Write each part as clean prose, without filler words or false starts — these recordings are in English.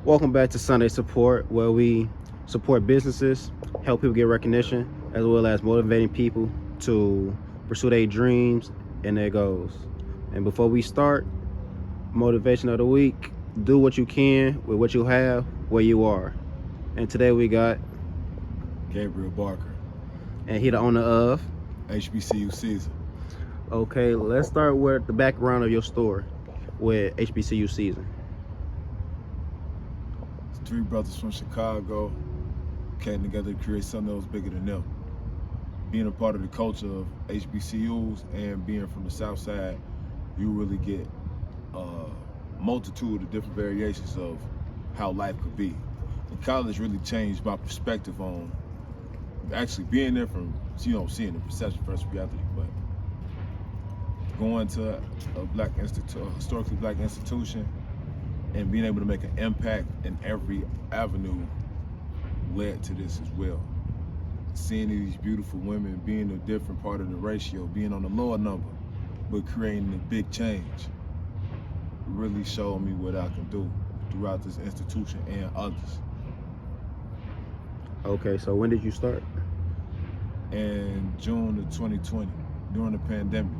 Welcome back to Sunday Support, where we support businesses, help people get recognition, as well as motivating people to pursue their dreams and their goals. And before we start, motivation of the week: do what you can with what you have, where you are. And today we got Gabriel Barker, and he the owner of. Hbcuszn. Okay, let's start with the background of your story with Hbcuszn. Three brothers from Chicago came together to create something that was bigger than them. Being a part of the culture of HBCUs and being from the South Side, you really get a multitude of different variations of how life could be. And college really changed my perspective on actually being there from, seeing the perception versus reality. But going to a historically black institution, and being able to make an impact in every avenue led to this as well. Seeing these beautiful women, being a different part of the ratio, being on the lower number, but creating a big change, really showed me what I can do throughout this institution and others. Okay, so when did you start? In June of 2020, during the pandemic.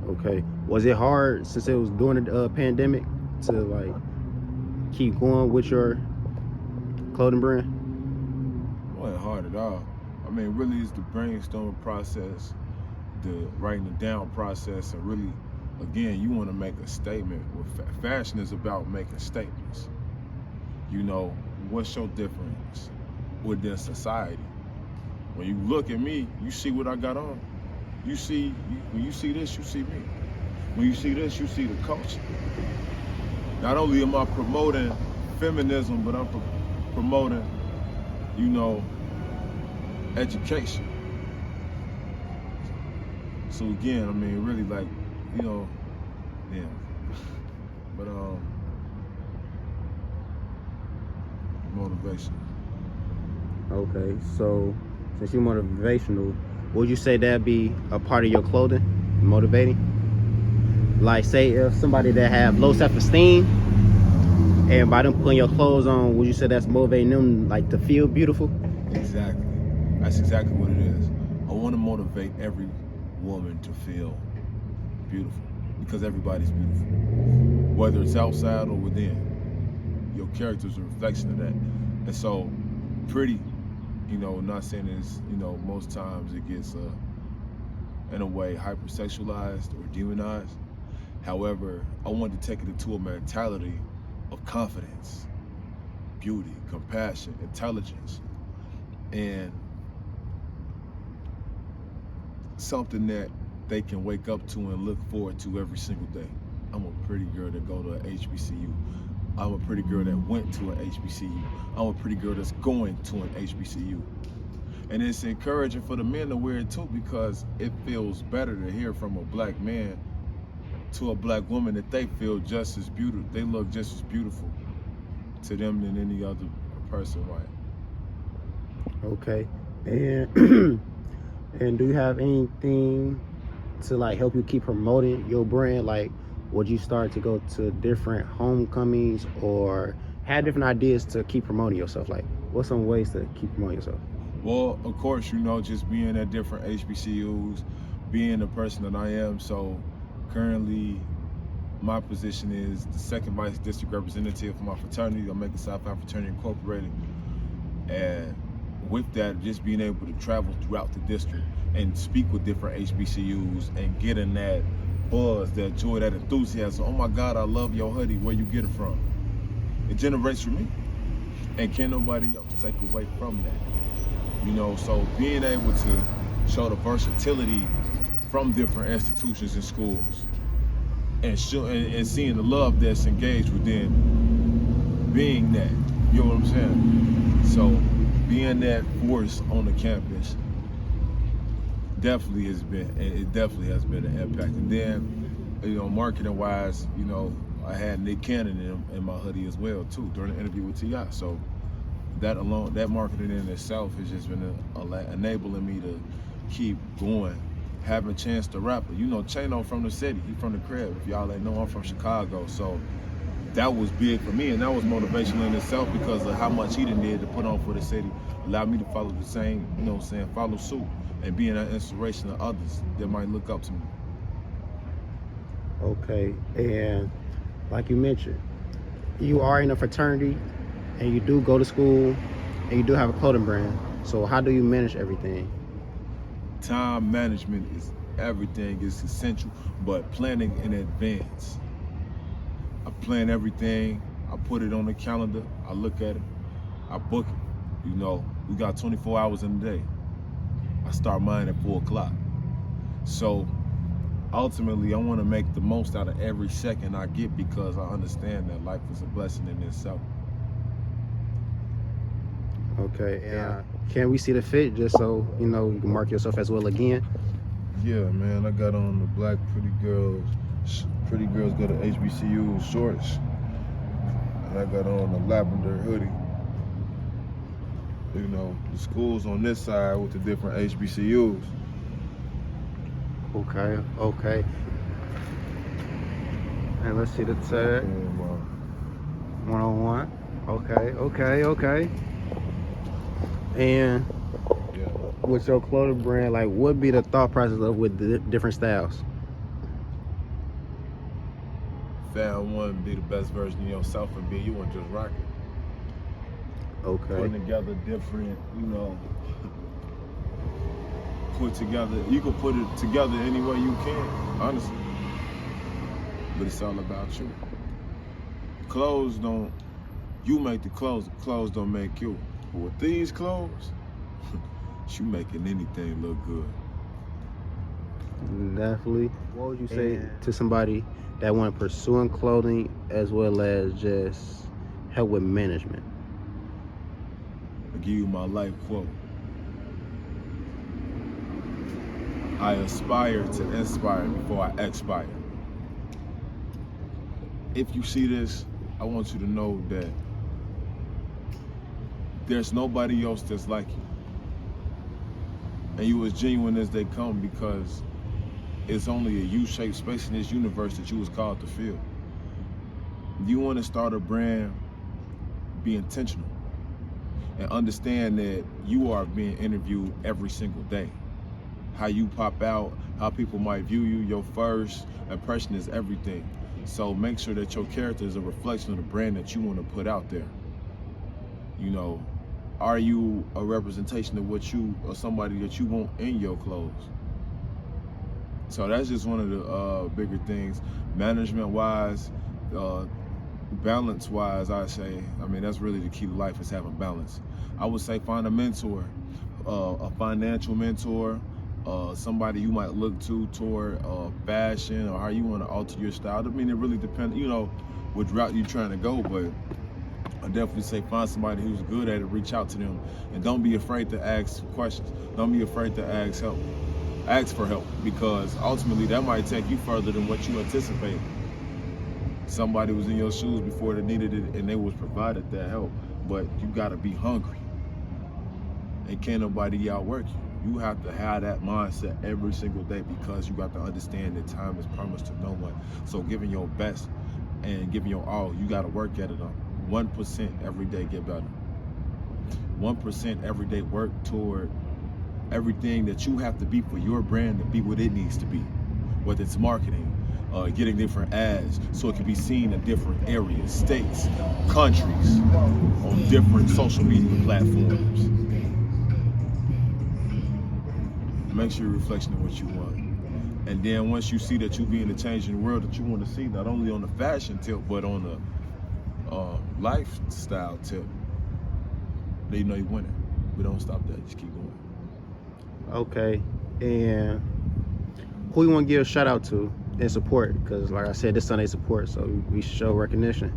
Okay, was it hard since it was during the pandemic to like keep going with your clothing brand? It wasn't hard at all. I mean, really, it's the brainstorming process, the writing it down process, and really, again, you want to make a statement. Fashion is about making statements. What's your difference within society? When you look at me, you see what I got on. When you see this, you see me. When you see this, you see the culture. Not only am I promoting feminism, but I'm promoting, education. So again, I mean, really like, yeah. But motivation. Okay, so since you're motivational, would you say that'd be a part of your clothing, motivating? Like, say if somebody that have low self-esteem, and by them putting your clothes on, would you say that's motivating them, like, to feel beautiful? Exactly. That's exactly what it is. I want to motivate every woman to feel beautiful, because everybody's beautiful, whether it's outside or within. Your character is a reflection of that. And so, pretty, not saying it's, most times it gets, in a way, hypersexualized or demonized. However, I wanted to take it into a mentality of confidence, beauty, compassion, intelligence, and something that they can wake up to and look forward to every single day. I'm a pretty girl that go to an HBCU. I'm a pretty girl that went to an HBCU. I'm a pretty girl that's going to an HBCU. And it's encouraging for the men to wear it too, because it feels better to hear from a black man to a black woman that they feel just as beautiful. They look just as beautiful to them than any other person might. Okay, and and do you have anything to like help you keep promoting your brand? Like, would you start to go to different homecomings or have different ideas to keep promoting yourself? Like, what's some ways to keep promoting yourself? Well, of course, just being at different HBCUs, being the person that I am. So currently, my position is the second vice district representative for my fraternity. I'm making South African Fraternity Incorporated. And with that, just being able to travel throughout the district and speak with different HBCUs and getting that buzz, that joy, that enthusiasm. Oh my God, I love your hoodie. Where you get it from? It generates for me. And can't nobody else take away from that. So being able to show the versatility from different institutions and schools and seeing the love that's engaged within being that, you know what I'm saying? So being that force on the campus definitely has been an impact. And then, marketing wise, I had Nick Cannon in my hoodie as well too during the interview with T.I. So that alone, that marketing in itself has just been enabling me to keep going, having a chance to rap. Chano from the city, he from the crib. If y'all ain't know, I'm from Chicago. So that was big for me, and that was motivational in itself because of how much he did to put on for the city. Allowed me to follow the same, you know what I'm saying, follow suit and being an inspiration to others that might look up to me. Okay, and like you mentioned, you are in a fraternity and you do go to school and you do have a clothing brand. So how do you manage everything? Time management is everything, is essential, but planning in advance. I plan everything, I put it on the calendar, I look at it, I book it. You know, we got 24 hours in a day. I start mine at 4 o'clock. So ultimately, I want to make the most out of every second I get because I understand that life is a blessing in itself. Okay, and can we see the fit just so you know you can mark yourself as well again? Yeah, man, I got on the black pretty girls go to HBCU shorts, and I got on the lavender hoodie. You know, the schools on this side with the different HBCUs. Okay. And let's see the tag. 101. Okay. And Yeah. with your clothing brand, like, what be the thought process of with the different styles? Fan one, be the best version of yourself, and be you and just rock it. Okay. Putting together different, you know, you can put it together any way you can, honestly. But it's all about you. Clothes don't, you make the clothes don't make you. But with these clothes, you making anything look good. Definitely. What would you say to somebody that want to pursue in clothing as well as just help with management? I'll give you my life quote. I aspire to inspire before I expire. If you see this, I want you to know that there's nobody else that's like you. And you as genuine as they come because it's only a U-shaped space in this universe that you was called to fill. You want to start a brand, be intentional and understand that you are being interviewed every single day. How you pop out, how people might view you, your first impression is everything. So make sure that your character is a reflection of the brand that you want to put out there. You know, are you a representation of what you or somebody that you want in your clothes? So that's just one of the bigger things. Management-wise, balance-wise, I say, I mean, that's really the key to life is having balance. I would say find a mentor, a financial mentor, somebody you might look to toward fashion or how you want to alter your style. I mean, it really depends, you know, what route you're trying to go, but I definitely say find somebody who's good at it, reach out to them, and don't be afraid to ask questions. Don't be afraid to ask help. Ask for help, because ultimately that might take you further than what you anticipated. Somebody was in your shoes before they needed it and they was provided that help, but you gotta be hungry. And can't nobody outwork you. You have to have that mindset every single day because you got to understand that time is promised to no one. So giving your best and giving your all, you gotta work at it on 1% every day, get better. 1% every day work toward everything that you have to be for your brand to be what it needs to be. Whether it's marketing, getting different ads so it can be seen in different areas, states, countries, on different social media platforms. Make sure you're a reflection of what you want. And then once you see that you be in the change in the world that you want to see, not only on the fashion tip, but on the lifestyle tip, then you know you're winning. But don't stop that, just keep going. Okay, and who you want to give a shout out to and support? Because like I said, this Sunday support, so we show recognition.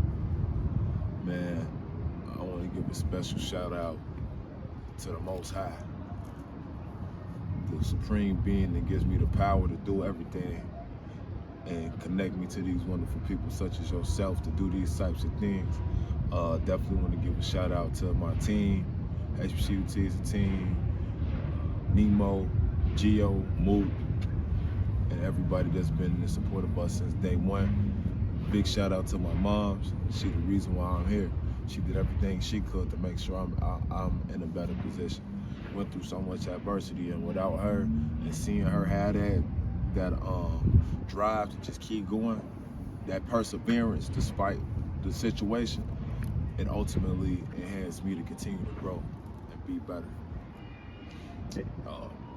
Man, I want to give a special shout out to the Most High, the supreme being that gives me the power to do everything and connect me to these wonderful people such as yourself to do these types of things. Definitely want to give a shout out to my team. HBCUT is a team. Nemo, Geo, Moot, and everybody that's been in support of us since day one. big shout out to my mom. She the reason why I'm here. She did everything she could to make sure I'm in a better position. Went through so much adversity, and without her and seeing her have that drive to just keep going, that perseverance despite the situation, it ultimately enhanced me to continue to grow and be better.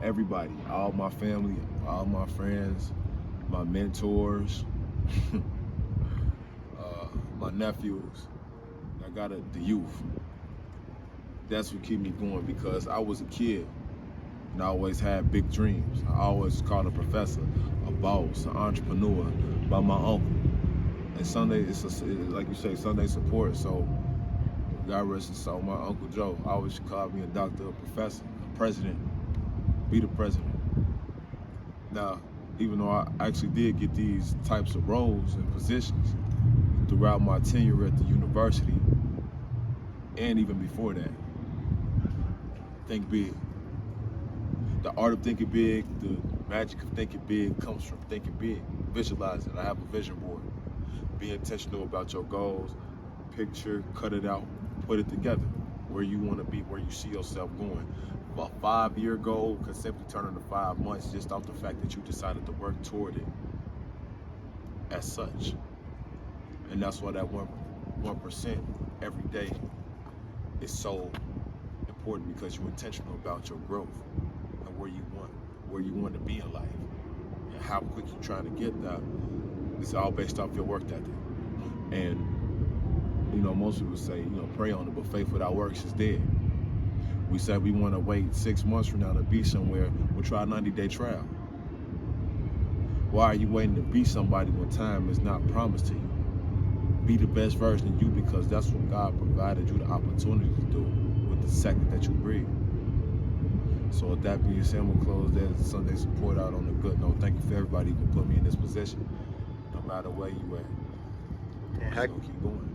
Everybody, all my family, all my friends, my mentors, my nephews, the youth. That's what keep me going, because I was a kid and I always had big dreams. I always called a professor, a boss, an entrepreneur by my uncle. And Sunday, like you say, Sunday support. So God rest his soul, my Uncle Joe always called me a doctor, a professor, a president, be the president. Now, even though I actually did get these types of roles and positions throughout my tenure at the university, and even before that, think big. The art of thinking big, the magic of thinking big comes from thinking big. Visualize it. I have a vision board. Be intentional about your goals. Picture, cut it out, put it together. Where you want to be, where you see yourself going. A 5-year goal can simply turn into 5 months just off the fact that you decided to work toward it as such. And that's why that 1% every day is so important, because you're intentional about your growth and where you want to be in life, and how quick you're trying to get there. It's all based off your work ethic. And most people say, pray on it, but faith without works is dead. We said we want to wait 6 months from now to be somewhere. We'll try a 90-day trial. Why are you waiting to be somebody when time is not promised to you? Be the best version of you, because that's what God provided you the opportunity to do with the second that you breathe. So with that being said, I'm going to close that Sunday support out on a good note. Thank you for everybody who put me in this position, no matter where you at. And I'm keep going.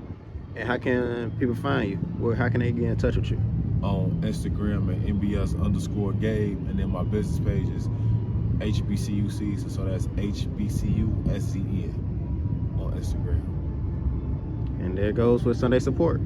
And how can people find you? Or how can they get in touch with you? On Instagram at MBS_Gabe, and then my business page is Hbcuszn, so that's HBCUSZN on Instagram. And there goes with Sunday support.